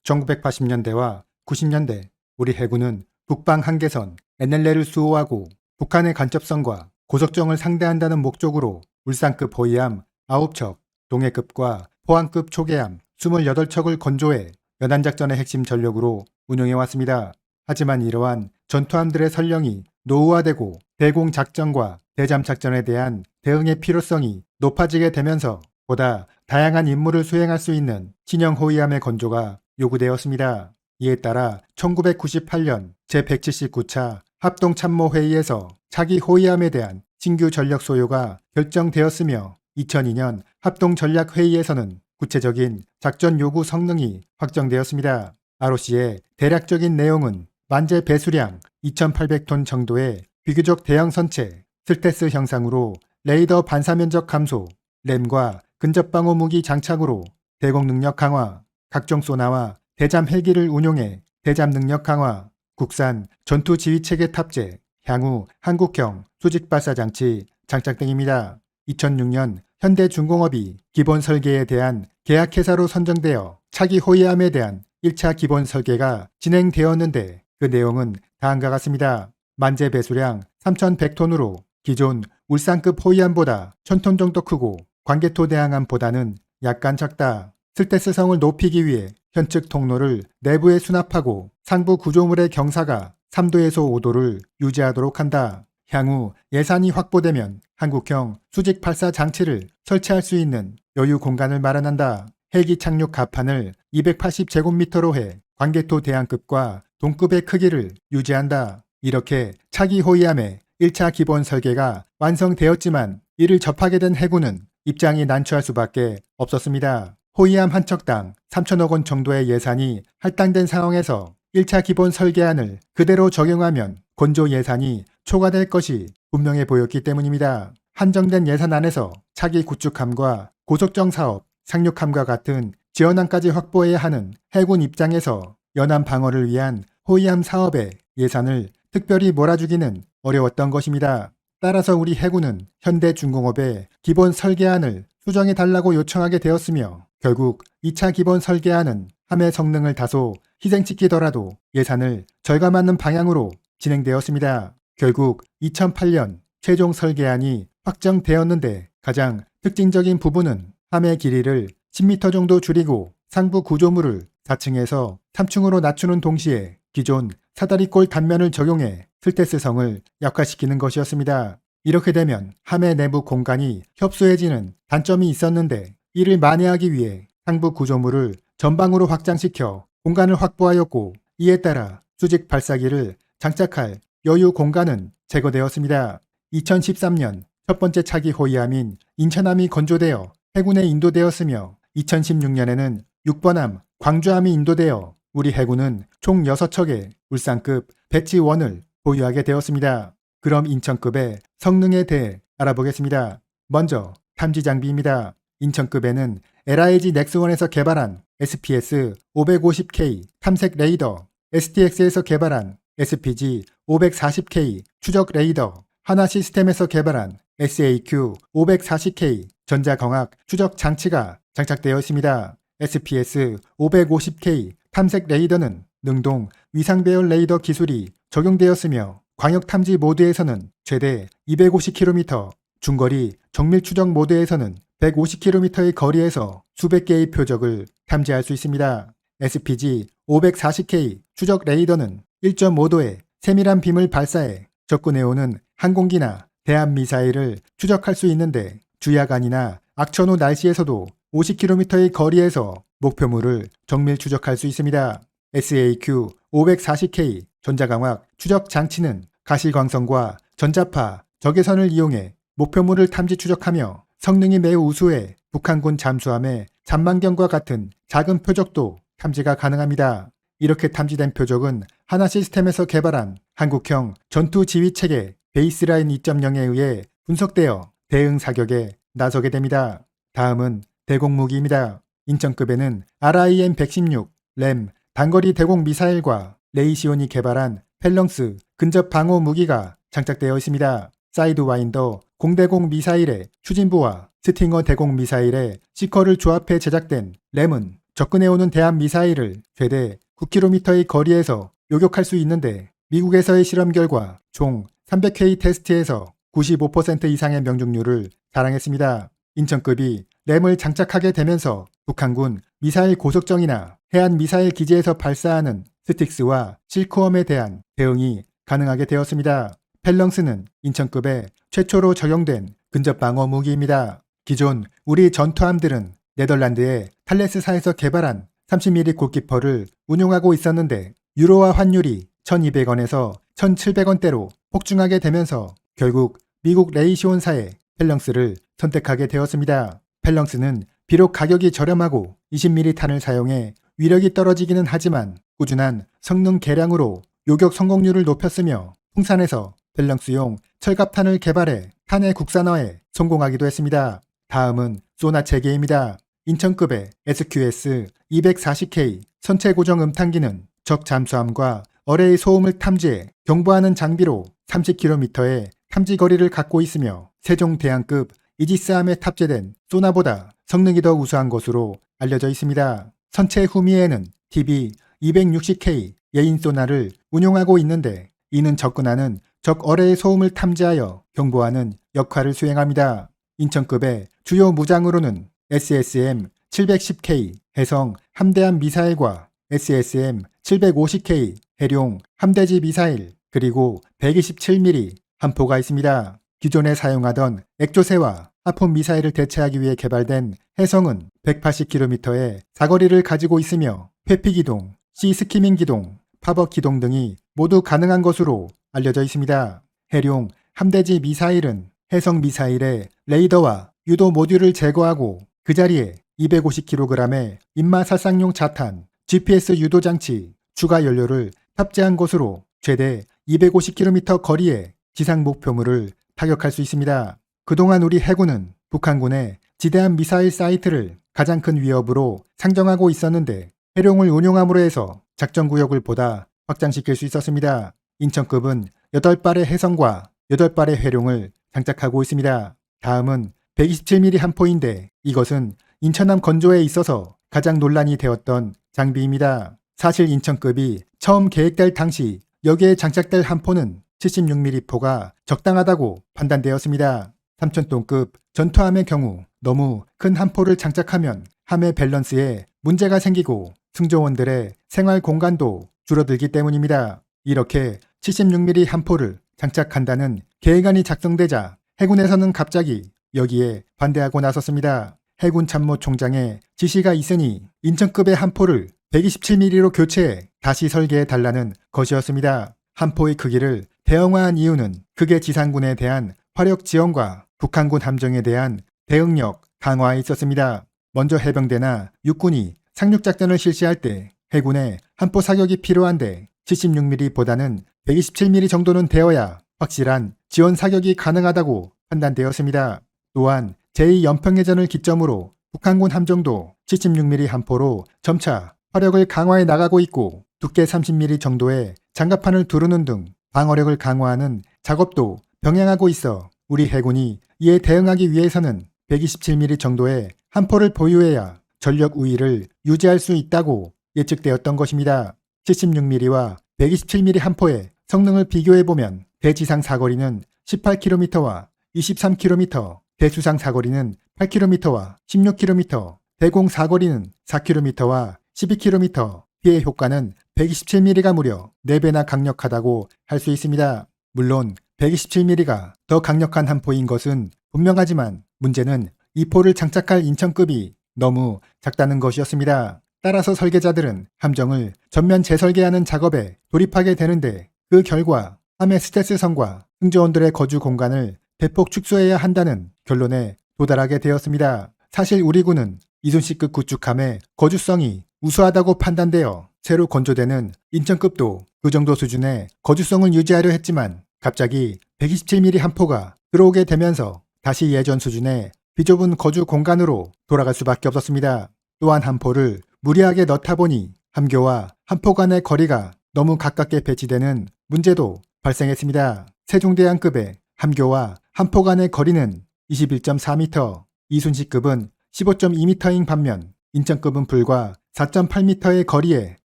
1980년대와 90년대 우리 해군은 북방 한계선 NLL을 수호하고 북한의 간접성과 고속정을 상대한다는 목적으로 울산급 호위함 9척, 동해급과 포항급 초계함 28척을 건조해 연안작전의 핵심 전력으로 운용해왔습니다. 하지만 이러한 전투함들의 선령이 노후화되고 대공작전과 대잠작전에 대한 대응의 필요성이 높아지게 되면서 보다 다양한 임무를 수행할 수 있는 신형 호위함의 건조가 요구되었습니다. 이에 따라 1998년 제179차 합동참모회의에서 차기 호위함에 대한 신규 전력 소요가 결정되었으며 2002년 합동전략회의에서는 구체적인 작전 요구 성능이 확정되었습니다. ROC의 대략적인 내용은 만재 배수량 2,800톤 정도의 비교적 대형 선체, 스텔스 형상으로 레이더 반사면적 감소, 램과 근접방호 무기 장착으로 대공 능력 강화, 각종 소나와 대잠 헬기를 운용해 대잠 능력 강화, 국산 전투 지휘체계 탑재, 향후 한국형 수직 발사 장치 장착 등입니다. 2006년 현대중공업이 기본 설계에 대한 계약회사로 선정되어 차기 호위함에 대한 1차 기본 설계가 진행되었는데 그 내용은 다음과 같습니다. 만재 배수량 3,100톤으로 기존 울산급 호위함보다 1,000톤 정도 크고 관개토 대항함보다는 약간 작다. 스텔스성을 높이기 위해 현측 통로를 내부에 수납하고 상부 구조물의 경사가 3도에서 5도를 유지하도록 한다. 향후 예산이 확보되면 한국형 수직 발사 장치를 설치할 수 있는 여유 공간을 마련한다. 헬기 착륙 갑판을 280제곱미터로 해 관개토 대항급과 동급의 크기를 유지한다. 이렇게 차기 호위함의 1차 기본 설계가 완성되었지만 이를 접하게 된 해군은 입장이 난처할 수밖에 없었습니다. 호위함 한 척당 3천억 원 정도의 예산이 할당된 상황에서 1차 기본 설계안을 그대로 적용하면 건조 예산이 초과될 것이 분명해 보였기 때문입니다. 한정된 예산 안에서 차기 구축함과 고속정 사업, 상륙함과 같은 지원함까지 확보해야 하는 해군 입장에서 연안 방어를 위한 호위함 사업의 예산을 특별히 몰아주기는 어려웠던 것입니다. 따라서 우리 해군은 현대중공업의 기본 설계안을 수정해달라고 요청하게 되었으며 결국 2차 기본 설계안은 함의 성능을 다소 희생시키더라도 예산을 절감하는 방향으로 진행되었습니다. 결국 2008년 최종 설계안이 확정되었는데 가장 특징적인 부분은 함의 길이를 10m 정도 줄이고 상부 구조물을 4층에서 3층으로 낮추는 동시에 기존 사다리꼴 단면을 적용해 스텔스성을 약화시키는 것이었습니다. 이렇게 되면 함의 내부 공간이 협소해지는 단점이 있었는데 이를 만회하기 위해 상부 구조물을 전방으로 확장시켜 공간을 확보하였고 이에 따라 수직 발사기를 장착할 여유 공간은 제거되었습니다. 2013년 첫 번째 차기 호위함인 인천함이 건조되어 해군에 인도되었으며 2016년에는 6번함 광주함이 인도되어 우리 해군은 총 6척의 울산급 배치1을 보유하게 되었습니다. 그럼 인천급의 성능에 대해 알아보겠습니다. 먼저 탐지 장비입니다. 인천급에는 LIG 넥스1에서 개발한 SPS-550K 탐색 레이더, STX에서 개발한 SPG-540K 추적 레이더, 하나시스템에서 개발한 SAQ-540K 전자광학 추적 장치가 장착되어 있습니다. SPS-550K 탐색 레이더는 능동 위상배열 레이더 기술이 적용되었으며 광역 탐지 모드에서는 최대 250km, 중거리 정밀 추적 모드에서는 150km의 거리에서 수백 개의 표적을 탐지할 수 있습니다. SPG-540K 추적 레이더는 1.5도의 세밀한 빔을 발사해 접근해오는 항공기나 대함미사일을 추적할 수 있는데 주야간이나 악천 후 날씨에서도 50km의 거리에서 목표물을 정밀 추적할 수 있습니다. SAQ-540K 전자광학 추적 장치는 가시광선과 전자파, 적외선을 이용해 목표물을 탐지 추적하며 성능이 매우 우수해 북한군 잠수함의 잠만경과 같은 작은 표적도 탐지가 가능합니다. 이렇게 탐지된 표적은 하나시스템에서 개발한 한국형 전투지휘체계 베이스라인 2.0에 의해 분석되어 대응 사격에 나서게 됩니다. 다음은 대공무기입니다. 인천급에는 RIM-116, 램, 단거리 대공 미사일과 레이시온이 개발한 펠렁스 근접 방호 무기가 장착되어 있습니다. 사이드와인더 공대공 미사일의 추진부와 스팅어 대공 미사일의 시커를 조합해 제작된 램은 접근해오는 대한 미사일을 최대 9km의 거리에서 요격할 수 있는데 미국에서의 실험 결과 총 300회 테스트에서 95% 이상의 명중률을 자랑했습니다. 인천급이 램을 장착하게 되면서 북한군 미사일 고속정이나 해안 미사일 기지에서 발사하는 스틱스와 실크웜에 대한 대응이 가능하게 되었습니다. 펠렁스는 인천급에 최초로 적용된 근접방어 무기입니다. 기존 우리 전투함들은 네덜란드의 탈레스사에서 개발한 30mm 골키퍼를 운용하고 있었는데 유로화 환율이 1200원에서 1700원대로 폭증하게 되면서 결국 미국 레이시온사의 펠렁스를 선택하게 되었습니다. 펠렁스는 비록 가격이 저렴하고 20mm 탄을 사용해 위력이 떨어지기는 하지만 꾸준한 성능 개량으로 요격 성공률을 높였으며 풍산에서 펠렁스용 철갑탄을 개발해 탄의 국산화에 성공하기도 했습니다. 다음은 소나 체계입니다. 인천급의 SQS-240K 선체 고정 음탄기는 적 잠수함과 어뢰의 소음을 탐지해 경보하는 장비로 30km의 탐지 거리를 갖고 있으며 세종대왕급 이지스함에 탑재된 소나보다 성능이 더 우수한 것으로 알려져 있습니다. 선체 후미에는 TB-260K 예인 소나를 운용하고 있는데 이는 접근하는 적 어뢰의 소음을 탐지하여 경보하는 역할을 수행합니다. 인천급의 주요 무장으로는 SSM-710K 해성 함대함 미사일과 SSM-750K 해룡 함대지 미사일 그리고 127mm 함포가 있습니다. 기존에 사용하던 액조세와 하품 미사일을 대체하기 위해 개발된 해성은 180km의 사거리를 가지고 있으며 회피기동, 시스키밍 기동, 팝업 기동 등이 모두 가능한 것으로 알려져 있습니다. 해룡 함대지 미사일은 해성 미사일의 레이더와 유도 모듈을 제거하고 그 자리에 250kg의 인마 살상용 자탄, GPS 유도 장치, 추가 연료를 탑재한 것으로 최대 250km 거리의 지상 목표물을 타격할 수 있습니다. 그동안 우리 해군은 북한군의 지대한 미사일 사이트를 가장 큰 위협으로 상정하고 있었는데 해룡을 운용함으로 해서 작전구역을 보다 확장시킬 수 있었습니다. 인천급은 8발의 해성과 8발의 해룡을 장착하고 있습니다. 다음은 127mm 함포인데 이것은 인천함 건조에 있어서 가장 논란이 되었던 장비입니다. 사실 인천급이 처음 계획될 당시 여기에 장착될 함포는 76mm 포가 적당하다고 판단되었습니다. 3000톤급 전투함의 경우 너무 큰 함포를 장착하면 함의 밸런스에 문제가 생기고 승조원들의 생활 공간도 줄어들기 때문입니다. 이렇게 76mm 함포를 장착한다는 계획안이 작성되자 해군에서는 갑자기 여기에 반대하고 나섰습니다. 해군 참모총장의 지시가 있으니 인천급의 함포를 127mm로 교체해 다시 설계해 달라는 것이었습니다. 함포의 크기를 대형화한 이유는 극의 지상군에 대한 화력 지원과 북한군 함정에 대한 대응력 강화에 있었습니다. 먼저 해병대나 육군이 상륙작전을 실시할 때 해군의 함포 사격이 필요한데 76mm보다는 127mm 정도는 되어야 확실한 지원 사격이 가능하다고 판단되었습니다. 또한 제2연평해전을 기점으로 북한군 함정도 76mm 함포로 점차 화력을 강화해 나가고 있고 두께 30mm 정도의 장갑판을 두르는 등 방어력을 강화하는 작업도 병행하고 있어 우리 해군이 이에 대응하기 위해서는 127mm 정도의 함포를 보유해야 전력 우위를 유지할 수 있다고 예측되었던 것입니다. 76mm와 127mm 함포의 성능을 비교해보면 대지상 사거리는 18km와 23km, 대수상 사거리는 8km와 16km, 대공 사거리는 4km와 12km, 피해 효과는 127mm가 무려 4배나 강력하다고 할 수 있습니다. 물론 127mm가 더 강력한 함포인 것은 분명하지만 문제는 이 포를 장착할 인천급이 너무 작다는 것이었습니다. 따라서 설계자들은 함정을 전면 재설계하는 작업에 돌입하게 되는데 그 결과 함의 스텔스선과 승조원들의 거주 공간을 대폭 축소해야 한다는 결론에 도달하게 되었습니다. 사실 우리 군은 이순신급 구축함의 거주성이 우수하다고 판단되어 새로 건조되는 인천급도 그 정도 수준의 거주성을 유지하려 했지만 갑자기 127mm 함포가 들어오게 되면서 다시 예전 수준의 비좁은 거주 공간으로 돌아갈 수밖에 없었습니다. 또한 함포를 무리하게 넣다 보니 함교와 함포 간의 거리가 너무 가깝게 배치되는 문제도 발생했습니다. 세종대왕급의 함교와 함포 간의 거리는 21.4m, 이순신급은 15.2m인 반면 인천급은 불과 4.8m의 거리에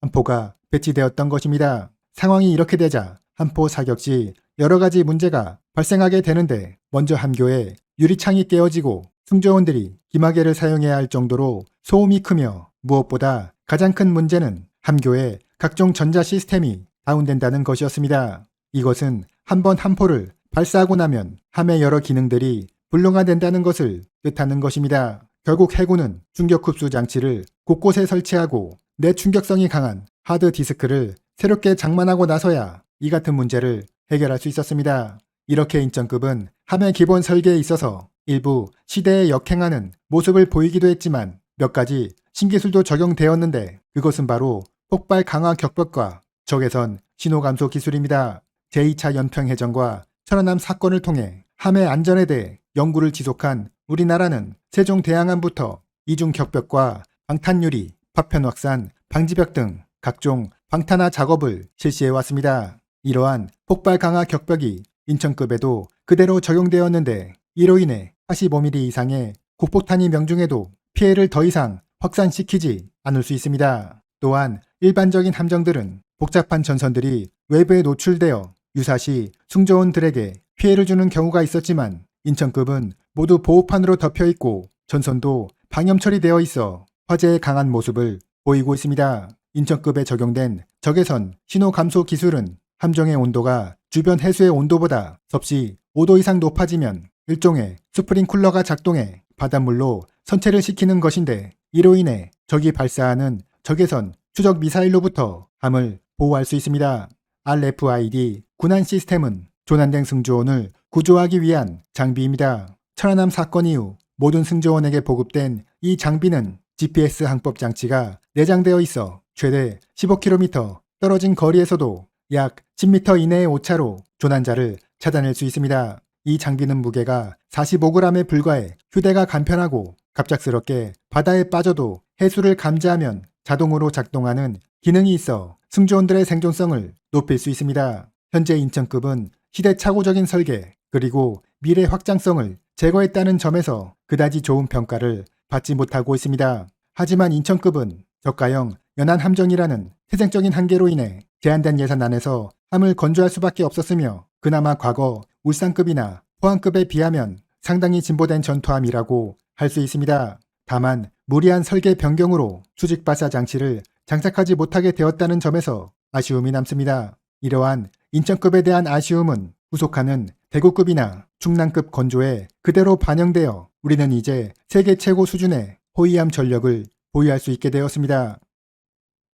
함포가 배치되었던 것입니다. 상황이 이렇게 되자 함포 사격 시 여러 가지 문제가 발생하게 되는데, 먼저 함교에 유리창이 깨어지고 승조원들이 기마개를 사용해야 할 정도로 소음이 크며, 무엇보다 가장 큰 문제는 함교의 각종 전자 시스템이 다운된다는 것이었습니다. 이것은 한번 함포를 발사하고 나면 함의 여러 기능들이 불능화된다는 것을 뜻하는 것입니다. 결국 해군은 충격 흡수 장치를 곳곳에 설치하고 내충격성이 강한 하드 디스크를 새롭게 장만하고 나서야 이 같은 문제를 해결할 수 있었습니다. 이렇게 인천급은 함의 기본 설계에 있어서 일부 시대에 역행하는 모습을 보이기도 했지만 몇 가지 신기술도 적용되었는데, 그것은 바로 폭발 강화 격벽과 적외선 신호 감소 기술입니다. 제2차 연평해전과 천안함 사건을 통해 함의 안전에 대해 연구를 지속한 우리나라는 세종대왕함부터 이중 격벽과 방탄유리, 파편 확산, 방지벽 등 각종 방탄화 작업을 실시해 왔습니다. 이러한 폭발 강화 격벽이 인천급에도 그대로 적용되었는데, 이로 인해 45mm 이상의 국폭탄이 명중해도 피해를 더 이상 확산시키지 않을 수 있습니다. 또한 일반적인 함정들은 복잡한 전선들이 외부에 노출되어 유사시 승조원들에게 피해를 주는 경우가 있었지만, 인천급은 모두 보호판으로 덮여 있고 전선도 방염 처리되어 있어 화재에 강한 모습을 보이고 있습니다. 인천급에 적용된 적외선 신호 감소 기술은 함정의 온도가 주변 해수의 온도보다 섭씨 5도 이상 높아지면 일종의 스프링쿨러가 작동해 바닷물로 선체를 식히는 것인데, 이로 인해 적이 발사하는 적외선 추적 미사일로부터 함을 보호할 수 있습니다. RFID 군한 시스템은 조난된 승조원을 구조하기 위한 장비입니다. 천안함 사건 이후 모든 승조원에게 보급된 이 장비는 GPS 항법 장치가 내장되어 있어 최대 15km 떨어진 거리에서도 약 10m 이내의 오차로 조난자를 찾아낼 수 있습니다. 이 장비는 무게가 45g에 불과해 휴대가 간편하고, 갑작스럽게 바다에 빠져도 해수를 감지하면 자동으로 작동하는 기능이 있어 승조원들의 생존성을 높일 수 있습니다. 현재 인천급은 시대착오적인 설계 그리고 미래 확장성을 제거했다는 점에서 그다지 좋은 평가를 받지 못하고 있습니다. 하지만 인천급은 저가형 연안 함정이라는 태생적인 한계로 인해 제한된 예산 안에서 함을 건조할 수밖에 없었으며, 그나마 과거 울산급이나 포항급에 비하면 상당히 진보된 전투함이라고 할 수 있습니다. 다만 무리한 설계 변경으로 수직 발사 장치를 장착하지 못하게 되었다는 점에서 아쉬움이 남습니다. 이러한 인천급에 대한 아쉬움은 후속하는 대구급이나 충남급 건조에 그대로 반영되어 우리는 이제 세계 최고 수준의 호위함 전력을 보유할 수 있게 되었습니다.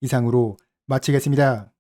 이상으로 마치겠습니다.